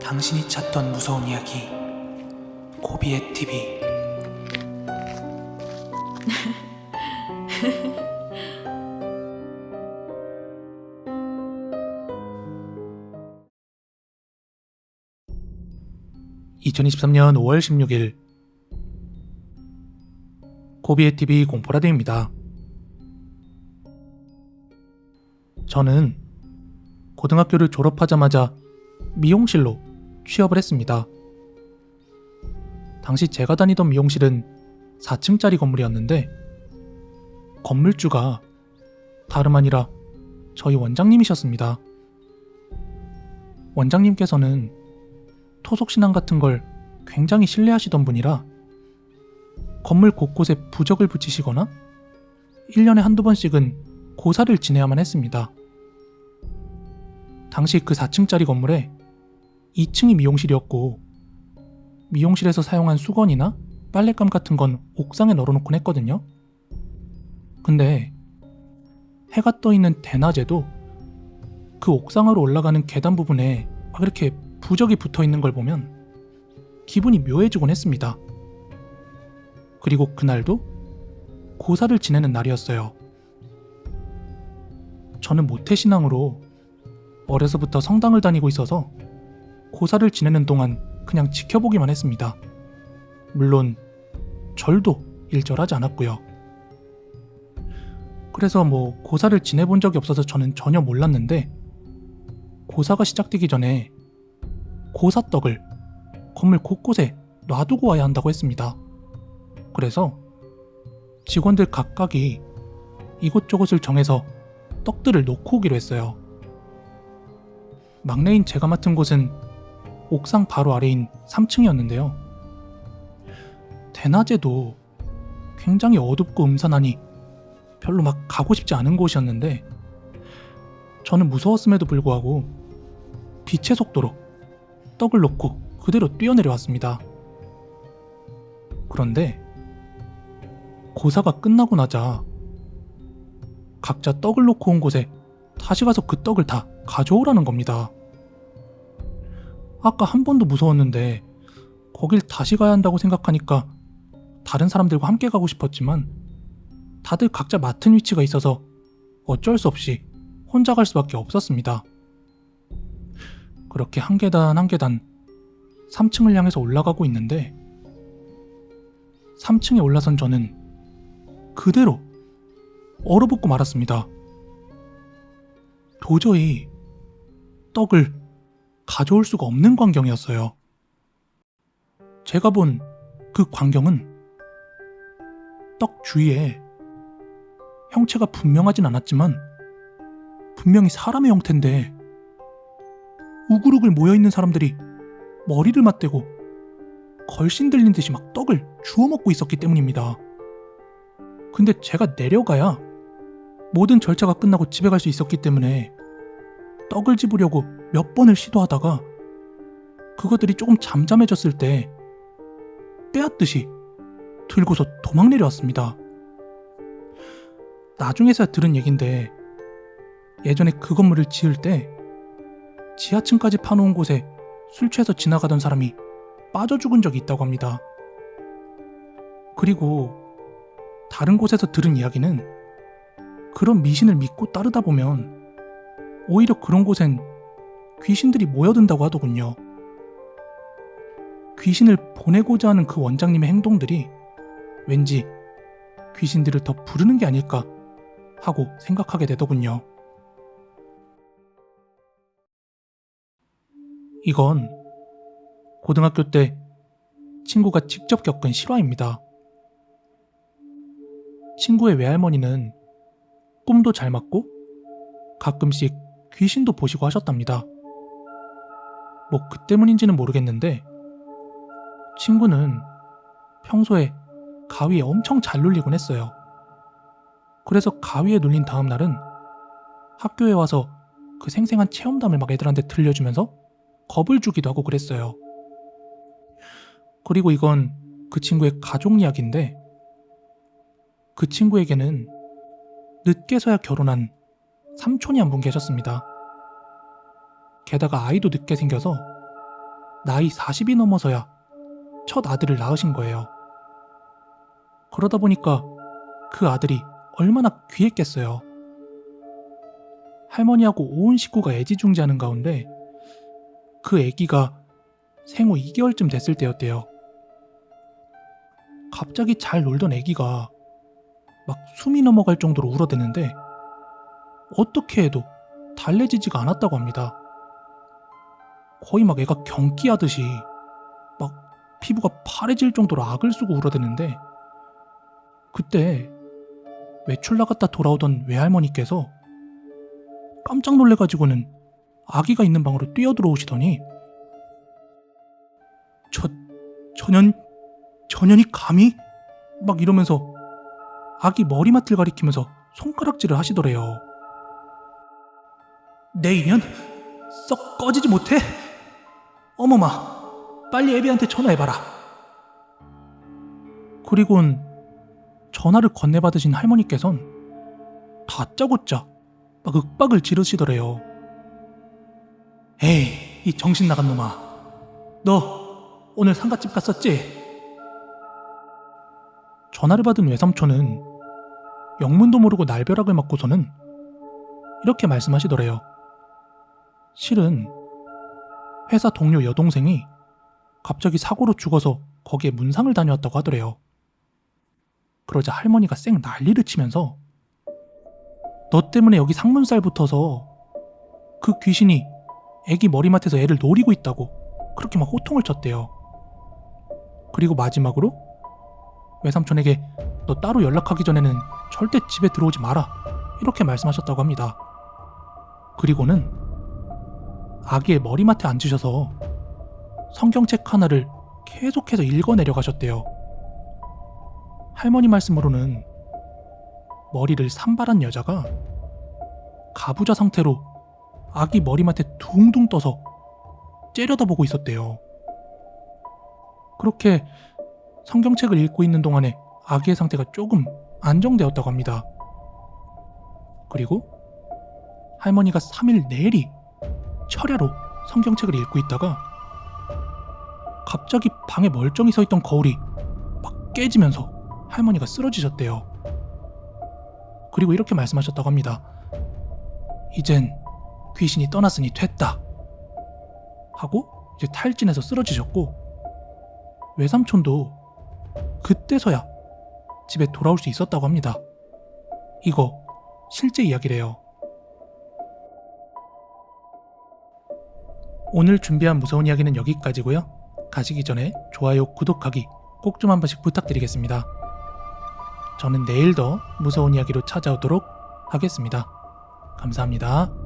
당신이 찾던 무서운 이야기 고비의 TV. (2023년 5월 16일) 고비의 TV 공포라디오입니다. 저는 고등학교를 졸업하자마자 미용실로 취업을 했습니다. 당시 제가 다니던 미용실은 4층짜리 건물이었는데 건물주가 다름 아니라 저희 원장님이셨습니다. 원장님께서는 토속신앙 같은 걸 굉장히 신뢰하시던 분이라 건물 곳곳에 부적을 붙이시거나 1년에 한두 번씩은 고사를 지내야만 했습니다. 당시 그 4층짜리 건물에 2층이 미용실이었고 미용실에서 사용한 수건이나 빨랫감 같은 건 옥상에 널어놓곤 했거든요. 근데 해가 떠있는 대낮에도 그 옥상으로 올라가는 계단 부분에 막 이렇게 부적이 붙어있는 걸 보면 기분이 묘해지곤 했습니다. 그리고 그날도 고사를 지내는 날이었어요. 저는 모태신앙으로 어려서부터 성당을 다니고 있어서 고사를 지내는 동안 그냥 지켜보기만 했습니다. 물론 절도 일절하지 않았고요. 그래서 고사를 지내본 적이 없어서 저는 전혀 몰랐는데 고사가 시작되기 전에 고사떡을 건물 곳곳에 놔두고 와야 한다고 했습니다. 그래서 직원들 각각이 이곳저곳을 정해서 떡들을 놓고 오기로 했어요. 막내인 제가 맡은 곳은 옥상 바로 아래인 3층이었는데요. 대낮에도 굉장히 어둡고 음산하니 별로 막 가고 싶지 않은 곳이었는데 저는 무서웠음에도 불구하고 빛의 속도로 떡을 놓고 그대로 뛰어내려왔습니다. 그런데 고사가 끝나고 나자 각자 떡을 놓고 온 곳에 다시 가서 그 떡을 다 가져오라는 겁니다. 아까 한 번도 무서웠는데 거길 다시 가야 한다고 생각하니까 다른 사람들과 함께 가고 싶었지만 다들 각자 맡은 위치가 있어서 어쩔 수 없이 혼자 갈 수밖에 없었습니다. 그렇게 한 계단 한 계단 3층을 향해서 올라가고 있는데 3층에 올라선 저는 그대로 얼어붙고 말았습니다. 도저히 떡을 가져올 수가 없는 광경이었어요. 제가 본 그 광경은 떡 주위에 형체가 분명하진 않았지만 분명히 사람의 형태인데 우글우글 모여있는 사람들이 머리를 맞대고 걸신 들린 듯이 막 떡을 주워 먹고 있었기 때문입니다. 근데 제가 내려가야 모든 절차가 끝나고 집에 갈 수 있었기 때문에 떡을 집으려고 몇 번을 시도하다가 그것들이 조금 잠잠해졌을 때 빼앗듯이 들고서 도망 내려왔습니다. 나중에서야 들은 얘긴데 예전에 그 건물을 지을 때 지하층까지 파놓은 곳에 술 취해서 지나가던 사람이 빠져 죽은 적이 있다고 합니다. 그리고 다른 곳에서 들은 이야기는 그런 미신을 믿고 따르다 보면 오히려 그런 곳엔 귀신들이 모여든다고 하더군요. 귀신을 보내고자 하는 그 원장님의 행동들이 왠지 귀신들을 더 부르는 게 아닐까 하고 생각하게 되더군요. 이건 고등학교 때 친구가 직접 겪은 실화입니다. 친구의 외할머니는 꿈도 잘 맞고 가끔씩 귀신도 보시고 하셨답니다. 그 때문인지는 모르겠는데 친구는 평소에 가위에 엄청 잘 눌리곤 했어요. 그래서 가위에 눌린 다음 날은 학교에 와서 그 생생한 체험담을 막 애들한테 들려주면서 겁을 주기도 하고 그랬어요. 그리고 이건 그 친구의 가족 이야기인데 그 친구에게는 늦게서야 결혼한 삼촌이 한 분 계셨습니다. 게다가 아이도 늦게 생겨서 나이 40이 넘어서야 첫 아들을 낳으신 거예요. 그러다 보니까 그 아들이 얼마나 귀했겠어요. 할머니하고 온 식구가 애지중지하는 가운데 그 아기가 생후 2개월쯤 됐을 때였대요. 갑자기 잘 놀던 아기가 막 숨이 넘어갈 정도로 울어대는데 어떻게 해도 달래지지가 않았다고 합니다. 거의 막 애가 경기하듯이 막 피부가 파래질 정도로 악을 쓰고 울어대는데 그때 외출 나갔다 돌아오던 외할머니께서 깜짝 놀래가지고는 아기가 있는 방으로 뛰어들어오시더니 전현이 감히? 막 이러면서 아기 머리맡을 가리키면서 손가락질을 하시더래요. 내 인연 썩 꺼지지 못해? 어머마, 빨리 애비한테 전화해봐라. 그리곤 전화를 건네받으신 할머니께선 다짜고짜 막 윽박을 지르시더래요. 에이, 이 정신 나간 놈아, 너 오늘 상갓집 갔었지? 전화를 받은 외삼촌은 영문도 모르고 날벼락을 맞고서는 이렇게 말씀하시더래요. 실은 회사 동료 여동생이 갑자기 사고로 죽어서 거기에 문상을 다녀왔다고 하더래요. 그러자 할머니가 쌩 난리를 치면서 너 때문에 여기 상문살 붙어서 그 귀신이 애기 머리맡에서 애를 노리고 있다고 그렇게 막 호통을 쳤대요. 그리고 마지막으로 외삼촌에게 너 따로 연락하기 전에는 절대 집에 들어오지 마라 이렇게 말씀하셨다고 합니다. 그리고는 아기의 머리맡에 앉으셔서 성경책 하나를 계속해서 읽어내려 가셨대요. 할머니 말씀으로는 머리를 산발한 여자가 가부좌 상태로 아기 머리맡에 둥둥 떠서 째려다보고 있었대요. 그렇게 성경책을 읽고 있는 동안에 아기의 상태가 조금 안정되었다고 합니다. 그리고 할머니가 3일 내리 철야로 성경책을 읽고 있다가 갑자기 방에 멀쩡히 서 있던 거울이 막 깨지면서 할머니가 쓰러지셨대요. 그리고 이렇게 말씀하셨다고 합니다. 이젠 귀신이 떠났으니 됐다 하고 이제 탈진해서 쓰러지셨고 외삼촌도 그때서야 집에 돌아올 수 있었다고 합니다. 이거 실제 이야기래요. 오늘 준비한 무서운 이야기는 여기까지고요. 가시기 전에 좋아요, 구독하기 꼭 좀 한 번씩 부탁드리겠습니다. 저는 내일 더 무서운 이야기로 찾아오도록 하겠습니다. 감사합니다.